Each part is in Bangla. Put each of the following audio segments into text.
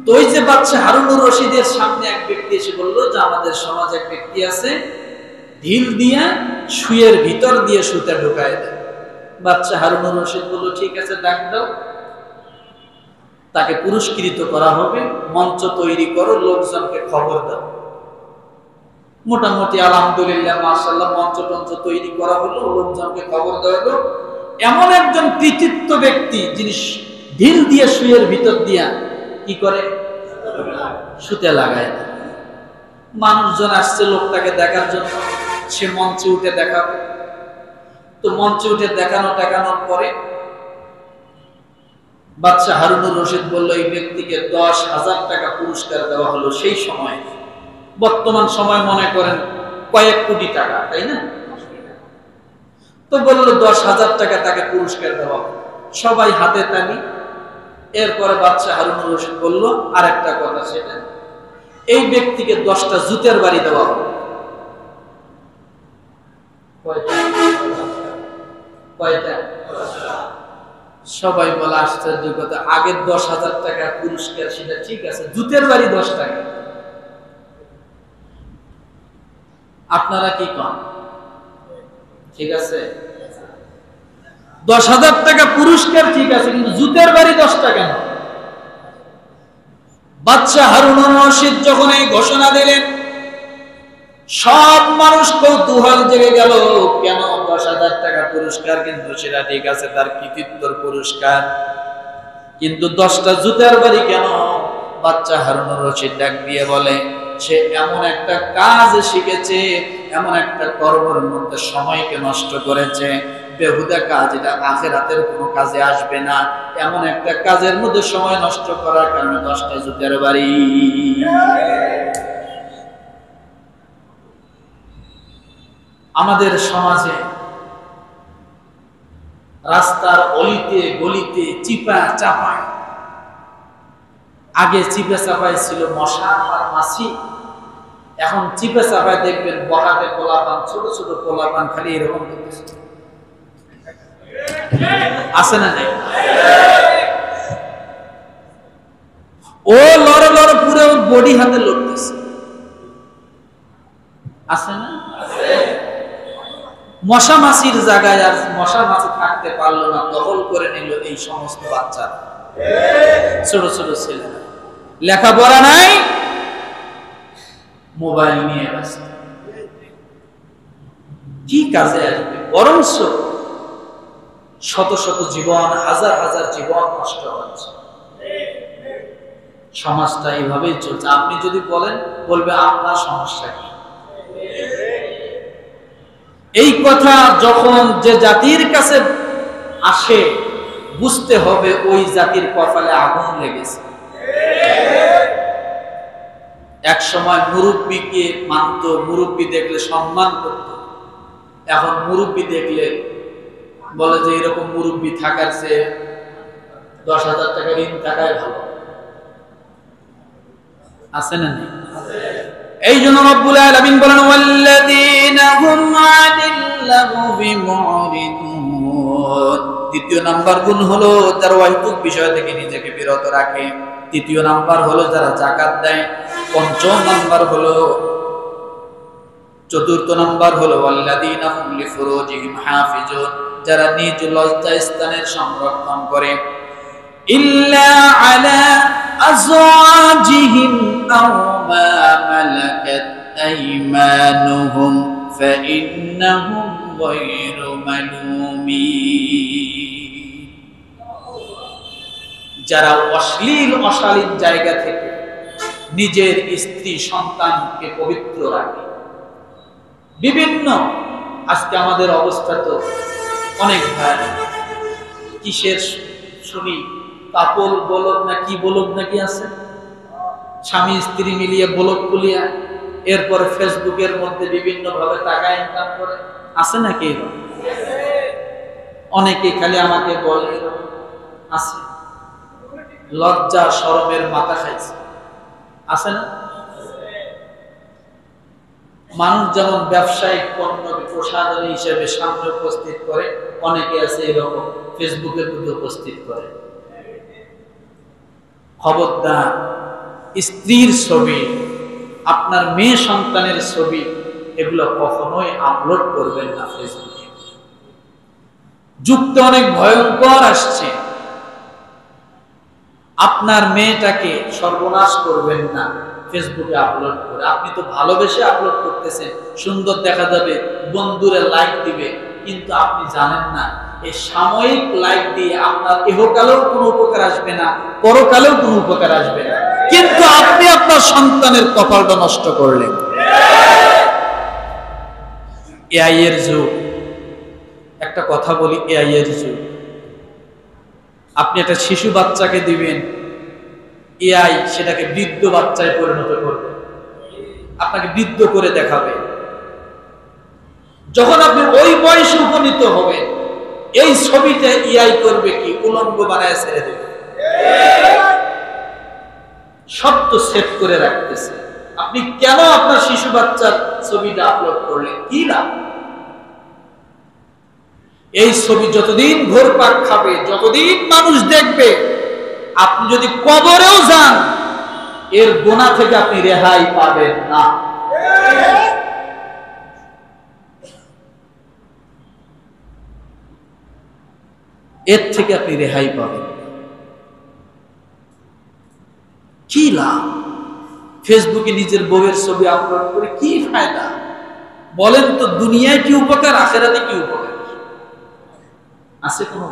তো ওই যে বাচ্চা হারুনুর রশিদের সামনে এক ব্যক্তি এসে বলল যে আমাদের সমাজে এক ব্যক্তি আছে, ঢিল দিয়ে শুয়ের ভিতর দিয়ে সুতা ঢুকায় দেয়। বাচ্চা হারুনুর রশিদ বলল, ঠিক আছে, ডাক দাও, তাকে পুরস্কৃত করা হবে, মঞ্চ তৈরি করো, লোকজনকে খবর দাও। মোটামুটি আলহামদুলিল্লাহ মাশাআল্লাহ মঞ্চ টঞ্চ তৈরি করা হলো, লোকজনকে খবর দেওয়া হলো। এমন একজন কৃতিত্ব ব্যক্তি যিনি ঢিল দিয়ে শুয়ের ভিতর দিয়া কি করে, সুতে লাগায়। মানুষজন আসছে লোকটাকে দেখার জন্য, সে মঞ্চে উঠে দেখাবে। তো মঞ্চে উঠে দেখানোর পরে বাদশা হারুনুর রশিদ বলল, এই ব্যক্তিকে 10,000 টাকা পুরস্কার দেওয়া হলো। সেই সময়, বর্তমান সময় মনে করেন কয়েক কোটি টাকা, তাই না? তো বলল 10,000 টাকা তাকে পুরস্কার দেওয়া হলো। সবাই হাতে তালি। এরপরে বাদশা হারুনুর রশিদ বলল আর একটা কথা, সেটা এই ব্যক্তিকে 10টা জুতের বাড়ি দেওয়া হলো। কয়টা? সবাই বলে আশ্চর্য কথা, আগের 10,000 টাকা পুরস্কার সেটা ঠিক আছে, জুতের বাড়ি 10 টাকা। আপনারা কি কন? ঠিক আছে, 10,000 টাকা পুরস্কার ঠিক আছে, কিন্তু জুতের বাড়ি 10 টাকা না। বাদশা হারুনুর রশিদ যখন এই ঘোষণা দিলেন, সব মানুষ কৌতূহল জেগে গেল। কেন 10,000 টাকা পুরস্কার? কিন্তু সেটা ঠিক আছে, তার কৃতিত্বের পুরস্কার, কিন্তু 10টা জুতের বাড়ি কেন? বাদশা হারুনুর রশিদ ডাক দিয়ে বলে, সে এমন একটা কাজ শিখেছে, এমন একটা কর্মের মধ্যে সময়কে নষ্ট করেছে, বেহুদা কাজ, এটা আখিরাতের কোনো কাজে আসবে না। এমন একটা কাজের মধ্যে সময় নষ্ট করার কারণে 10টা জুতের বাড়ি। আমাদের সমাজে রাস্তার অলিতে গলিতে চিপা চাপায়, আগে চিপা চাপায় ছিল মশা আর মাছি, এখন চিপা চাপায় দেখবেন বহাতে পোলাপান, ছোট ছোট পোলাপান খালি এরকম করতেছে। আছে না নাই? ও লড়ে লড়ে পুরো বডি হাতে লড়তেছে, আছে না? মশা মাছির জায়গায় আর মশা মাছি থাকতে পারলো না, দখল করে নিল এই সমস্ত বাচ্চারা, ছোট ছোট ছেলেরা। লেখাপড়া নাই, মোবাইল নিয়ে ব্যস্ত। কি কাজে আসবে? বরঞ্চ শত শত জীবন, হাজার হাজার জীবন নষ্ট হচ্ছে। সমাজটা এইভাবেই চলছে। আপনি যদি বলেন, বলবে আপনার সমস্যা কি? এই কথা যখন যে জাতির কাছে আসে, বুঝতে হবে ওই জাতির কপালে আগুন লেগেছে। এক সময় মুরব্বীকে মানত, মুরব্বী দেখলে সম্মান করত, এখন মুরব্বী দেখলে বলে যে এরকম মুরব্বী থাকার চেয়ে 10,000 টাকা ঋণ থাকাই ভালো। আছে না নেই? এই জন্য রব্বুল আলামিন বলেন, ওয়াল্লাযীনা হুম আনিল লাগবি মুরিদুন। দ্বিতীয় নাম্বার গুণ হলো যারা অহেতুক বিষয় থেকে নিজেকে বিরত রাখে। তৃতীয় নাম্বার হলো যারা যাকাত দেয়। পঞ্চম নাম্বার হলো, চতুর্থ নাম্বার হলো ওয়াল্লাযীনা হুম লিফুরুজিহিম হাফিজুন, যারা নিজ লজ্জা স্থানের সংরক্ষণ করে। ইল্লা আলা আজওয়াজিহিম আও মা মালাকাত আইমানুহুম ফাইন্নাহুম গায়রু মালুমিন। যারা অশ্লীল অশালীন জায়গা থেকে নিজের স্ত্রী সন্তানকে পবিত্র রাখে। বিভিন্ন, আজকে আমাদের অবস্থা তো অনেক ভাই কিসের শুনি, কাপল বলদ না কি বলদ নাকি আছে, স্বামী স্ত্রী মিলিয়ে বলদ কুলিয়া, এরপরে ফেসবুকের মধ্যে বিভিন্ন ভাবে টাকা ইনকাম করে। আছে নাকি? অনেকে খালি আমাকে বলে আছে, লজ্জা শরমের মাথা খাইছে। আছে না? মানুষ যেমন ব্যবসায়িক পণ্য প্রসাধনী হিসেবে সামনে উপস্থিত করে, অনেকে আছে এরকম ফেসবুকের মধ্যে উপস্থিত করে। খবরদার, স্ত্রীর ছবি, আপনার মেয়ে সন্তানের ছবি, এগুলো কখনোই আপলোড করবেন না ফেসবুকে। যুক্ত অনেক ভয়ঙ্কর আসছে। আপনার মেয়েটাকে সর্বনাশ করবেন না ফেসবুকে আপলোড করে। আপনি তো ভালোবেসে আপলোড করতেছেন, সুন্দর দেখা যাবে, বন্ধুরা লাইক দিবে, কিন্তু আপনি জানেন না এই সাময়িক লাইক দিয়ে আপনার ইহকালেও কোনো উপকার আসবে না, পরকালেও কোনো উপকার আসবে না, কিন্তু আপনি আপনার সন্তানের কপালটা নষ্ট করলেন। এআই এর যুগ। একটা কথা বলি, এআই এর যুগ। আপনি একটা শিশু বাচ্চাকে দিবেন, এআই সেটাকে বৃদ্ধ বাচ্চায় পরিণত করবে, আপনাকে বৃদ্ধ করে দেখাবে। যখন আপনি ওই বয়সে উপনীত হবেন, এই ছবিতে এআই করবে কি, উলঙ্গ বানায় ছেড়ে দেবে। সব তো সেভ করে রাখতেছে। আপনি কেন আপনার শিশু বাচ্চার ছবিটা আপলোড করলেন? কি লাভ? এই ছবি যতদিন ঘুরপাক খাবে, যতদিন মানুষ দেখবে, আপনি যদি কবরেও যান, এর গুনাহ থেকে আপনি রেহাই পাবেন না। এর থেকে আপনি রেহাই পাবেন। কি লাভ? ফেসবুকে নিজের বউয়ের ছবি আপলোড করে কি ফায়দা? বলেন তো, দুনিয়ায় কি উপকার, আখিরাতে কি উপকার আছে? কোনো।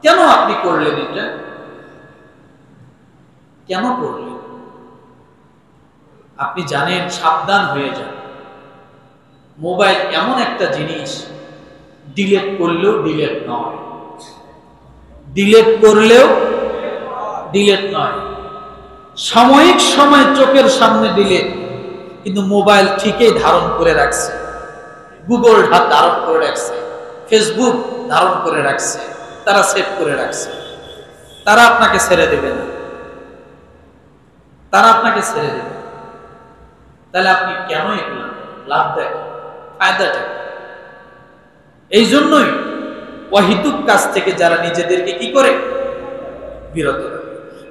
কেন আপনি করলেন এটা? কেন করলেন? আপনি জানেন, সাবধান হয়ে যান। মোবাইল এমন একটা জিনিস, ডিলেট করলেও ডিলেট নয়, ডিলেট করলেও ডিলেট নয়। সাময়িক সময় চোখের সামনে ডিলেট, কিন্তু মোবাইল ঠিকই ধারণ করে রাখছে, গুগল ধারণ করে রাখছে, ফেসবুক ধারণ করে রাখছে, তারা সেভ করে রাখছে। তারা আপনাকে ছেড়ে দেবে না, তারা আপনাকে ছেড়ে দেবে। তাহলে আপনি কেন এগুলো লাভ দেয়, ফায়দাটা? এই জন্যই অহিতুক কাজ থেকে যারা নিজেদেরকে কি করে বিরত রাখে।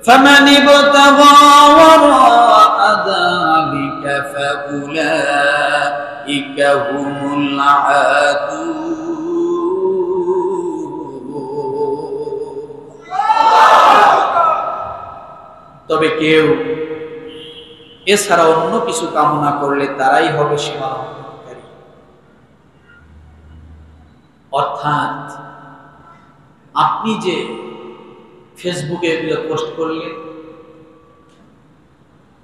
فَمَنِ ابْتَغَى وَرَاءَ ذَلِكَ فَأُولَئِكَ هُمُ الْعَادُونَ। তবে কেউ এছাড়া অন্য কিছু কামনা করলে তারাই হবে সীমালঙ্ঘনকারী। অর্থাৎ আপনি যে ফেসবুকে এগুলো পোস্ট করলে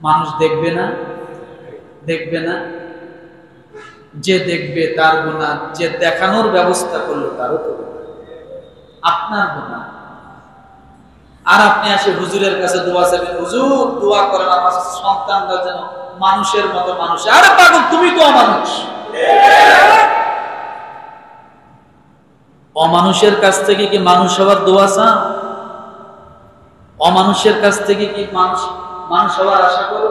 মানুষ দেখবে না? দেখবে না? যে দেখবে তার গুনাহ, যে দেখানোর ব্যবস্থা করলো তারও তো আপনার গুনাহ। আর আপনি আসে হুজুরের কাছে দোয়া চাইবেন, হুজুর দোয়া করেন আমার সন্তানরা যেন মানুষের মতো মানুষ। আরে পাগল, তুমি তো অমানুষ। অমানুষের কাছ থেকে কি মানুষ হওয়ার দোয়া চাও? অমানুষের কাছ থেকে কি মানুষ হওয়ার আশা করো?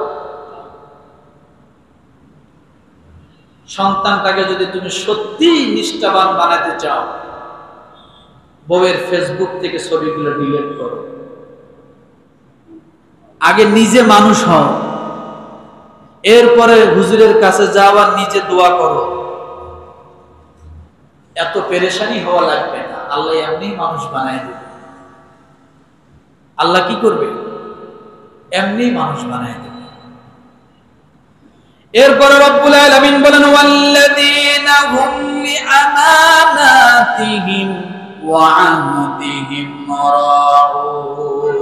সন্তানটাকে যদি তুমি সত্যি নিষ্ঠাবান বানাতে চাও, বউয়ের ফেসবুক থেকে ছবিগুলো ডিলিট করো। আগে নিজে মানুষ হও, এরপরে হুজুরের কাছে যাও আর নিজে দোয়া করো। এত পেরেশানি হওয়া লাগবে না, আল্লাহ এমনি মানুষ বানায় দেবে। আল্লাহ কি করবে? এমনি মানুষ বানায় দেবে। এরপরে রব্বুল আলামিন বলেন, ওয়াল্লাযীনা হুম লিআমানাতিহিম ওয়া আহদিহিম রাউন।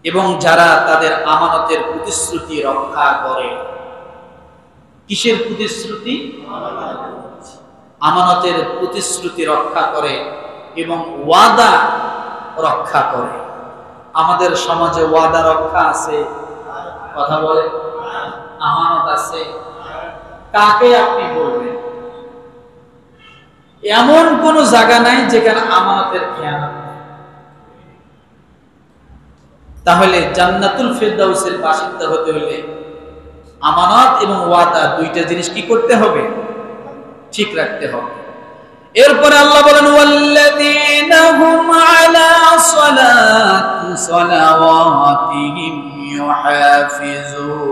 এবং যারা তাদের আমানতের প্রতিশ্রুতি রক্ষা করে। কিসের প্রতিশ্রুতি? আমানতের প্রতিশ্রুতি রক্ষা করে এবং ওয়াদা রক্ষা করে। আমাদের সমাজে ওয়াদা রক্ষা আছে? কথা বলে। আমানত আছে? কাকে আপনি বলবেন? এমন কোন জায়গা নাই যেখানে আমানতের খেয়ানত নেই। তাহলে জান্নাতুল ফেরদাউসের বাসিন্দা হতে হলে আমানত এবং ওয়াদা দুইটা জিনিস কি করতে হবে? ঠিক রাখতে হবে। এরপরে আল্লাহ বলেন, ওয়াল্লাযীনা হুম আলা সালাতিহিম صلواتهم يحافظون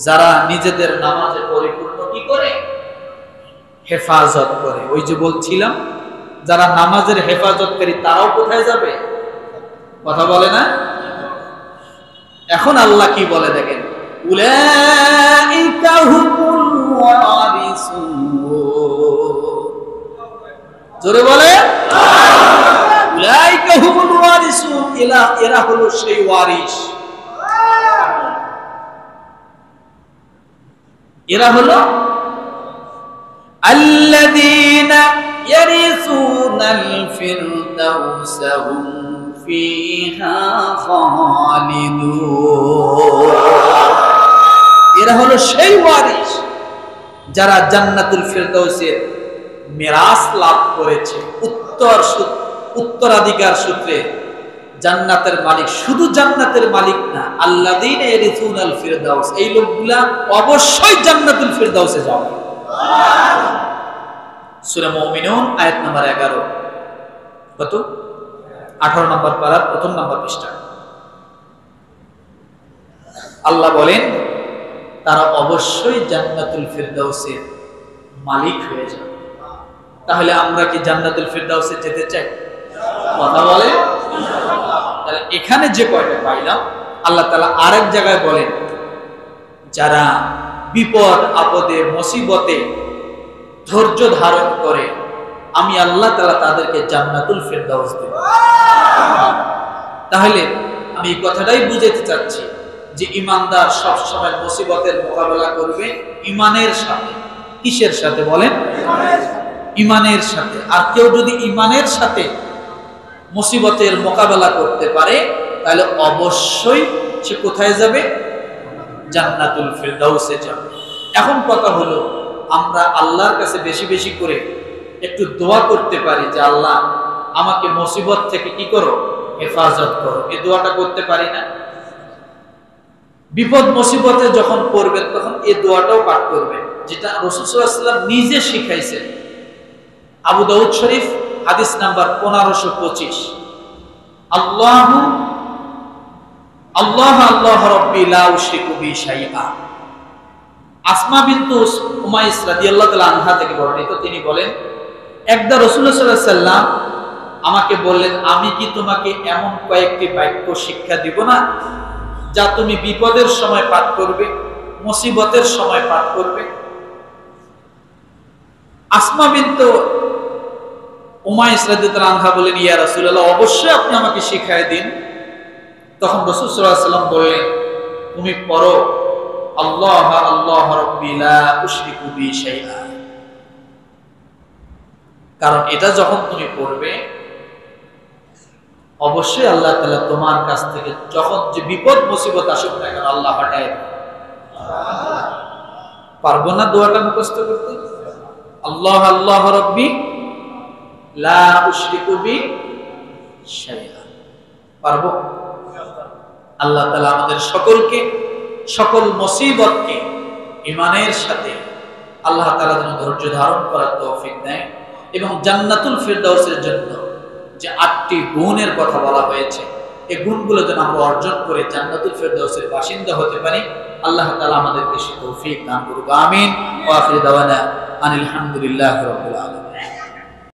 যারা নিজেদের নামাজে পরিপূর্ণ কি করে হেফাজত করে। ওই যে বলছিলাম যারা নামাজের হেফাজতকারী তারাও কোথায় যাবে? কথা বলে না? এখন আল্লাহ কি বলে দেখেন, উলাইকা হুমুল ওয়ারিসুন। জোরে বলে উলাইকা হুমুল ওয়ারিসুন, এরা হলো সেই ওয়ারিস, এরা হলো আল্লাযীনা ইয়ারিসুনাল ফিরদাউস হুম ফিহা খালিদুন। এরা হলো সেই ওয়ারিস যারা জান্নাতুল ফিরদাউসের মিরাস লাভ করেছে, উত্তরাধিকার সূত্রে জান্নাতের মালিক। শুধু জান্নাতের মালিক না, আল্লাযীনা ইয়ারিসুনাল ফিরদাউস, এই লোকগুলা অবশ্যই জান্নাতুল ফিরদাউসে যাবে। সূরা মুমিনুন আয়াত নাম্বার 11, কত? 18 নম্বর পারার 1ম নম্বর পৃষ্ঠা। আল্লাহ বলেন তারা অবশ্যই জান্নাতুল ফিরদাউসের মালিক হয়ে যাবে। তাহলে আমরা কি জান্নাতুল ফিরদাউসে যেতে চাই? কথা বলে। তাহলে এখানে যে কয়টা পাইলাম, আল্লাহ তাআলা আরেক জায়গায় বলেন যারা বিপদ আপদে মুসিবতে ধৈর্য ধারণ করে আমি আল্লাহ তাআলা তাদেরকে জান্নাতুল ফিরদাউস দেব। তাহলে আমি এই কথাটাই বুঝাতে চাচ্ছি যে ইমানদার সব সময় মুসিবতের মোকাবেলা করবে ইমানের সাথে। কিসের সাথে বলেন? ইমানের সাথে। আর কেউ যদি ইমানের সাথে মুসিবতের মোকাবেলা করতে পারে তাহলে অবশ্যই সে কোথায় যাবে? জান্নাতুল ফিরদাউসে যাবে। এখন কথা হলো আমরা আল্লাহর কাছে বেশি বেশি করে একটু দোয়া করতে পারি যে আল্লাহ আমাকে মুসিবত থেকে কি করো? হেফাজত করো। এই দোয়াটা করতে পারি না? বিপদ মুসিবতে যখন পড়বেন তখন এই দোয়াটাও পাঠ করবেন, যেটা রাসূল সাল্লাল্লাহু আলাইহি ওয়াসাল্লাম নিজে শিখাইছেন। আবু দাউদ শরীফ হাদিস নাম্বার 1525, আল্লাহ আল্লাহ রাব্বি লা উশরিকু বি শাইআ। আসমা বিনতু উমাইস রাদিয়াল্লাহু তাআলা আনহা থেকে বর্ণিত, তিনি বলেন একদা রাসূলুল্লাহ সাল্লাল্লাহু আলাইহি ওয়াসাল্লাম আমাকে বললেন আমি কি তোমাকে এমন কয়েকটি বাক্য শিক্ষা দিব না যা তুমি বিপদের সময় পাঠ করবে, মুসিবতের সময় পাঠ করবে? আসমা বিনতু উমাইস রাদিয়াল্লাহু আনহা বলেন ইয়া রাসূলুল্লাহ অবশ্যই আপনি আমাকে শিখায় দিন। তখন রাসূল সাল্লাল্লাহু আলাইহি ওয়াসাল্লাম বললেন তুমি পড়ো আল্লাহ রাব্বি লা উশরিকু বি শাইআ। কারণ এটা যখন তুমি পড়বে অবশ্যই আল্লাহ তাআলা তোমার কাছ থেকে যখন যে বিপদ মুসিবত আসুক না কেন আল্লাহ হটায় দেবে। পারবো না দোয়াটা মুখস্থ করতে? আল্লাহ রাব্বি লা উশরিকু বি শাইআ। পারবো? আল্লাহ তাআলা আমাদের সকলকে সকল মুসিবতকে ঈমানের সাথে আল্লাহ তাআলা যেন ধৈর্য ধারণ করার তৌফিক দেয় এবং জান্নাতুল ফিরদাউসের জন্য যে 8টি গুণের কথা বলা হয়েছে এই গুণগুলো যেন আমরা অর্জন করে জান্নাতুল ফিরদাউসের বাসিন্দা হতে পারি। আল্লাহ তাআলা আমাদেরকে সে তৌফিক দান করুক। আমিন। ওয়া আখিরু দাওয়ানা আনিল হামদুলিল্লাহি রাব্বিল আলামিন।